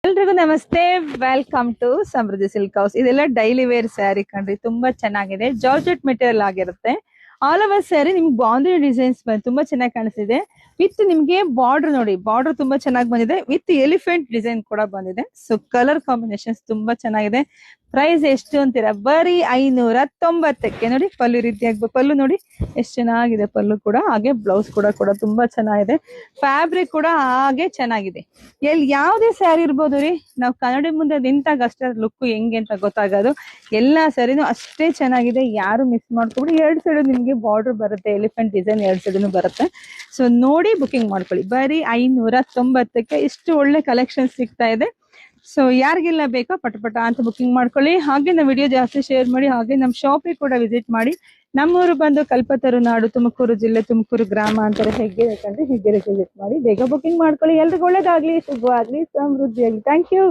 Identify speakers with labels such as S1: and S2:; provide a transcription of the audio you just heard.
S1: ಎಲ್ರಿಗೂ ನಮಸ್ತೆ, welcome to Samruddhi silk house. ಇದೆಲ್ಲ ಡೈಲಿ ವೇರ್ ಸ್ಯಾರಿ ಕಣ್ರಿ, ತುಂಬಾ ಚೆನ್ನಾಗಿದೆ. ಜಾರ್ಜೆಟ್ ಮೆಟೀರಿಯಲ್ ಆಗಿರುತ್ತೆ. ಆಲ್ ಓವರ್ ಸ್ಯಾರಿ ನಿಮ್ಗೆ ಬಾಂಧಿ ಡಿಸೈನ್ಸ್ ತುಂಬಾ ಚೆನ್ನಾಗಿ ಕಾಣಿಸ್ತಿದೆ. ವಿತ್ ನಿಮ್ಗೆ ಬಾರ್ಡರ್ ನೋಡಿ, ಬಾರ್ಡರ್ ತುಂಬಾ ಚೆನ್ನಾಗಿ ಬಂದಿದೆ. ವಿತ್ ಎಲಿಫೆಂಟ್ ಡಿಸೈನ್ ಕೂಡ ಬಂದಿದೆ. ಸೊ ಕಲರ್ ಕಾಂಬಿನೇಷನ್ಸ್ ತುಂಬಾ ಚೆನ್ನಾಗಿದೆ. ಪ್ರೈಸ್ ಎಷ್ಟು ಅಂತೀರಾ? ಬರೀ 590ಕ್ಕೆ. ನೋಡಿ ಪಲ್ಲು ರೀತಿಯಾಗಿ, ಪಲ್ಲು ನೋಡಿ ಎಷ್ಟು ಚೆನ್ನಾಗಿದೆ. ಪಲ್ಲು ಕೂಡ ಹಾಗೆ, ಬ್ಲೌಸ್ ಕೂಡ ತುಂಬಾ ಚೆನ್ನಾಗಿದೆ. ಫ್ಯಾಬ್ರಿಕ್ ಕೂಡ ಹಾಗೆ ಚೆನ್ನಾಗಿದೆ. ಎಲ್ಲಿ ಯಾವುದೇ ಸ್ಯಾರಿ ಇರ್ಬೋದು ರೀ, ನಾವು ಕನ್ನಡಿ ಮುಂದೆ ನಿಂತಾಗ ಅಷ್ಟೇ ಲುಕ್ ಹೆಂಗೆ ಅಂತ ಗೊತ್ತಾಗೋದು. ಎಲ್ಲಾ ಸ್ಯಾರಿನೂ ಅಷ್ಟೇ ಚೆನ್ನಾಗಿದೆ, ಯಾರು ಮಿಸ್ ಮಾಡ್ಕೊಬಿಡಿ. 2 ಸೈಡ್ ನಿಮ್ಗೆ ಬಾರ್ಡರ್ ಬರುತ್ತೆ, ಎಲಿಫೆಂಟ್ ಡಿಸೈನ್ 2 ಸೈಡ್ನು ಬರುತ್ತೆ. ಸೊ ನೋಡಿ ಬುಕಿಂಗ್ ಮಾಡ್ಕೊಳ್ಳಿ. ಬರೀ 590ಕ್ಕೆ ಇಷ್ಟು ಒಳ್ಳೆ ಕಲೆಕ್ಷನ್ ಸಿಗ್ತಾ ಇದೆ. ಸೊ ಯಾರಿಗೆಲ್ಲ ಬೇಕೋ ಪಟ ಅಂತ ಬುಕಿಂಗ್ ಮಾಡ್ಕೊಳ್ಳಿ. ಹಾಗೆ ನಮ್ಮ ವಿಡಿಯೋ ಜಾಸ್ತಿ ಶೇರ್ ಮಾಡಿ. ಹಾಗೆ ನಮ್ಮ ಶಾಪಿಗೆ ಕೂಡ ವಿಸಿಟ್ ಮಾಡಿ. ನಮ್ಮೂರು ಬಂದು ಕಲ್ಪತರು ನಾಡು, ತುಮಕೂರು ಜಿಲ್ಲೆ, ತುಮಕೂರು ಗ್ರಾಮ ಅಂತಾರೆ. ಹೆಗ್ಗೆರೆ ಕಂಡ್ರೆ ಹೆಗ್ಗೆರೆ ವಿಸಿಟ್ ಮಾಡಿ. ಬೇಗ ಬುಕಿಂಗ್ ಮಾಡ್ಕೊಳ್ಳಿ. ಎಲ್ರಿಗೂ ಒಳ್ಳೇದಾಗ್ಲಿ, ಶುಭವಾಗ್ಲಿ, ಸಮೃದ್ಧಿಯಾಗ್ಲಿ. Thank you.